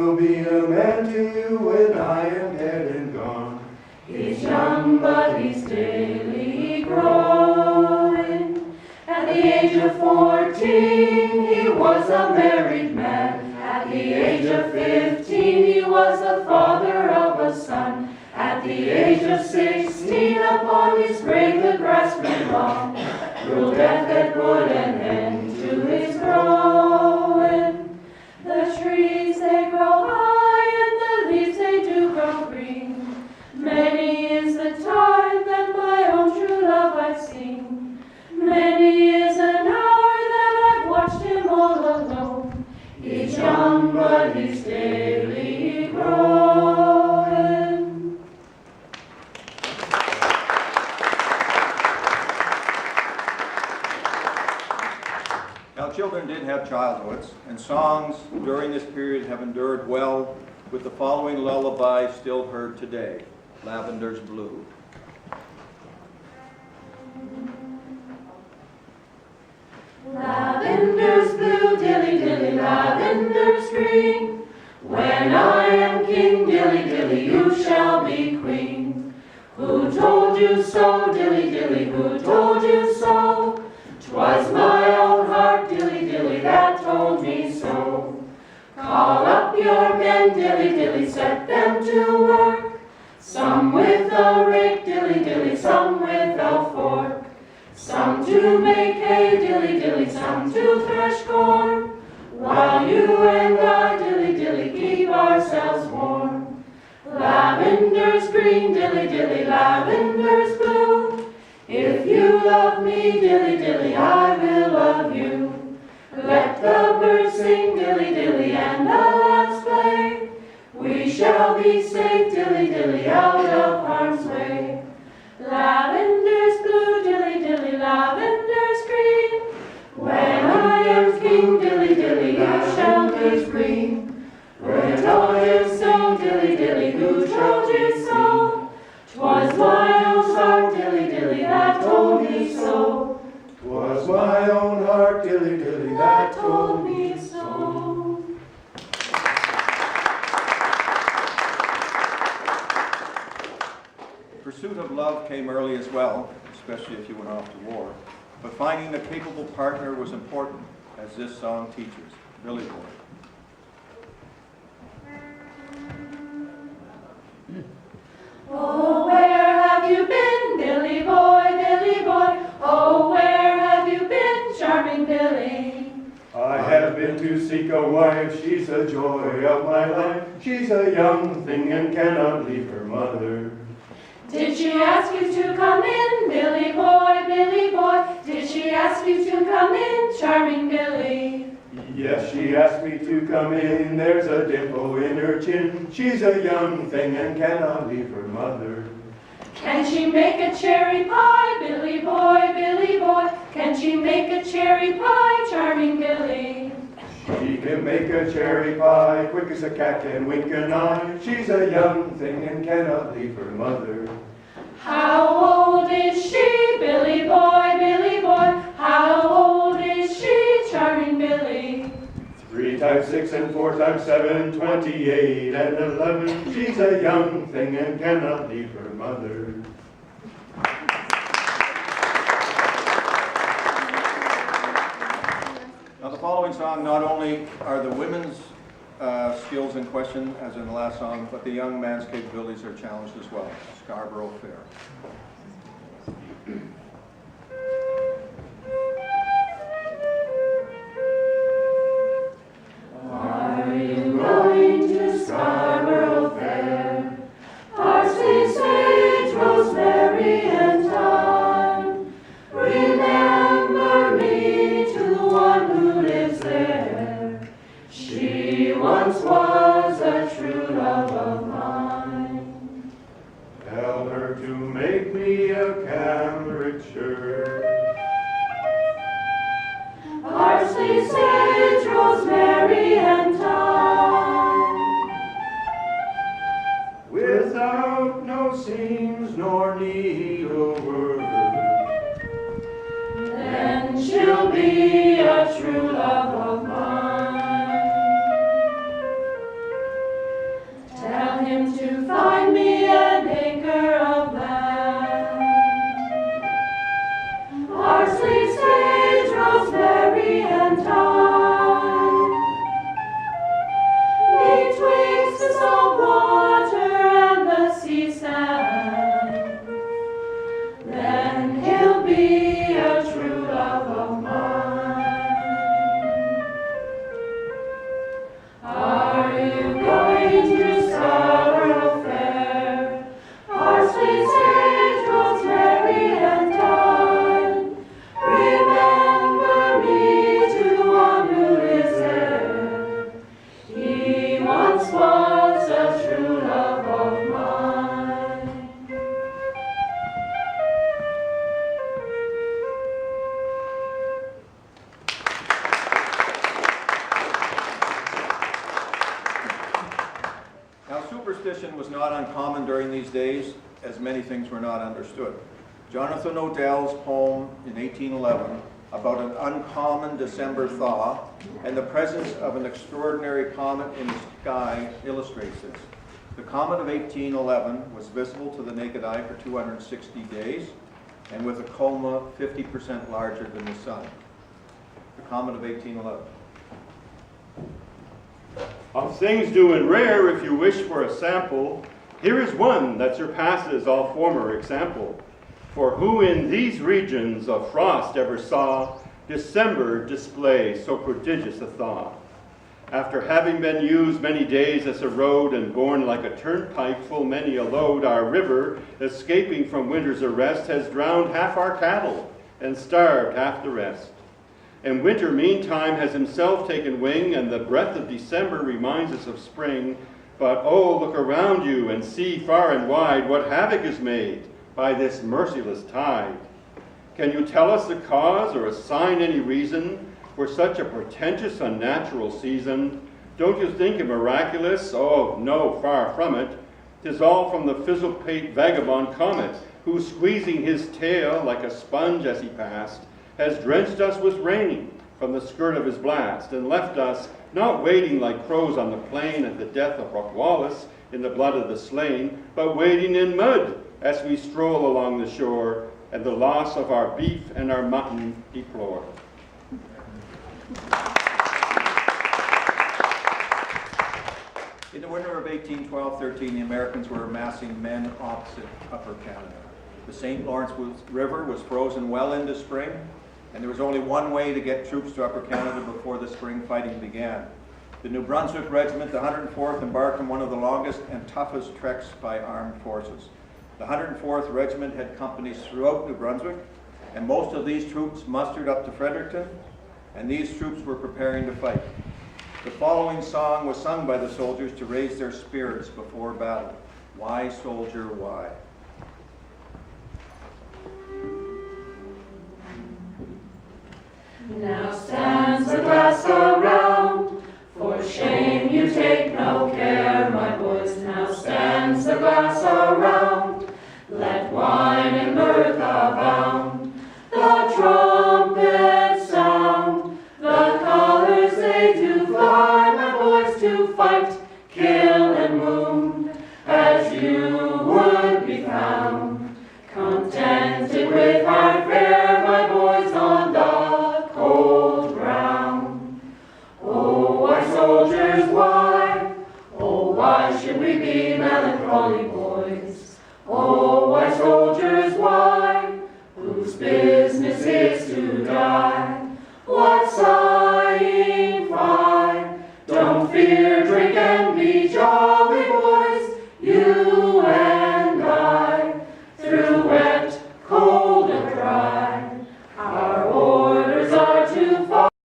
will be a man to you when I am dead and gone. He's young, but he's daily growing. At the age of 14, he was a married man. At the age of 15, he was the father of a son. At the age of 16, upon his grave the grass grew long. Cruel death that put an end to his growing. The trees they grow high and the leaves they do grow green. Many is the time that my own true love I've seen. Many is an hour that I've watched him all alone. He's young but he's daily growing. Now, children did have childhoods, and songs during this period have endured well, with the following lullaby still heard today, Lavender's Blue. Lavender's blue, dilly dilly, lavender's green. When I am king, dilly dilly, you shall be queen. Who told you so, dilly dilly, who told you so? 'Twas my own heart, dilly dilly, that told me so. Call up your men, dilly dilly, set them to work. Some with a rake, dilly dilly, some with a fork. Some to make hay, dilly dilly, some to thresh corn. While you and I, dilly dilly, keep ourselves warm. Lavender's green, dilly dilly, lavender's blue. If you love me, dilly dilly, I will love you. Let the birds sing, dilly dilly, and the lads play. We shall be safe, dilly dilly, out of harm's way. Lavender's blue, dilly dilly, lavender's green. When I am king, dilly dilly, you shall be green. Who told you so, dilly dilly, who told you so? 'Twas my own heart, dilly dilly, that told me so. 'Twas my own heart, dilly dilly, that told me so. Pursuit of love came early as well, especially if you went off to war. But finding a capable partner was important, as this song teaches. Billy Boy. Oh, where have you been, Billy boy, Billy boy? Oh, where have you been, charming Billy? I have been to seek a wife, she's the joy of my life. She's a young thing and cannot leave her mother. Did she ask you to come in, Billy boy, Billy boy? Did she ask you to come in, charming Billy? Yes, she asked me to come in, there's a dimple in her chin. She's a young thing and cannot leave her mother. Can she make a cherry pie, Billy boy, Billy boy? Can she make a cherry pie, charming Billy? She can make a cherry pie, quick as a cat can wink an eye. She's a young thing and cannot leave her mother. How old is she, Billy boy, Billy boy? How old is she, charming Billy? 3 times 6 and 4 times 7, 28 and 11. She's a young thing and cannot leave her mother. Now, the following song, not only are the women's skills in question, as in the last song, but the young man's capabilities are challenged as well. Scarborough Fair. Are you going to Scarborough Fair? Parsley, sage, rosemary, and thyme. Remember me to the one who lives there. She once was a true love of mine. Tell her to make me a cambric shirt. Parsley, sage, rosemary, and thyme. Without no seams nor needlework. Then she'll be a true love of mine. Superstition was not uncommon during these days, as many things were not understood. Jonathan Odell's poem in 1811 about an uncommon December thaw and the presence of an extraordinary comet in the sky illustrates this. The comet of 1811 was visible to the naked eye for 260 days and with a coma 50% larger than the sun. The comet of 1811. Of things new and rare, if you wish for a sample, here is one that surpasses all former example. For who in these regions of frost ever saw December display so prodigious a thaw? After having been used many days as a road and borne like a turnpike full many a load, our river, escaping from winter's arrest, has drowned half our cattle and starved half the rest. And winter meantime has himself taken wing, and the breath of December reminds us of spring. But oh, look around you and see far and wide what havoc is made by this merciless tide. Can you tell us the cause or assign any reason for such a portentous unnatural season? Don't you think it miraculous? Oh, no, far from it. 'Tis all from the fizzle-pate vagabond Comet, who, squeezing his tail like a sponge as he passed, has drenched us with rain from the skirt of his blast, and left us not waiting like crows on the plain at the death of Wallace in the blood of the slain, but wading in mud as we stroll along the shore, and the loss of our beef and our mutton deplore. In the winter of 1812-13, the Americans were amassing men opposite Upper Canada. The St. Lawrence River was frozen well into spring, and there was only one way to get troops to Upper Canada before the spring fighting began. The New Brunswick Regiment, the 104th, embarked on one of the longest and toughest treks by armed forces. The 104th Regiment had companies throughout New Brunswick, and most of these troops mustered up to Fredericton, and these troops were preparing to fight. The following song was sung by the soldiers to raise their spirits before battle. Why, soldier, why? Now stands the glass around, for shame you take no care, my boys. Now stands the glass around, let wine and mirth abound. The trumpets sound, the colors they do fly, my boys, to fight, kill,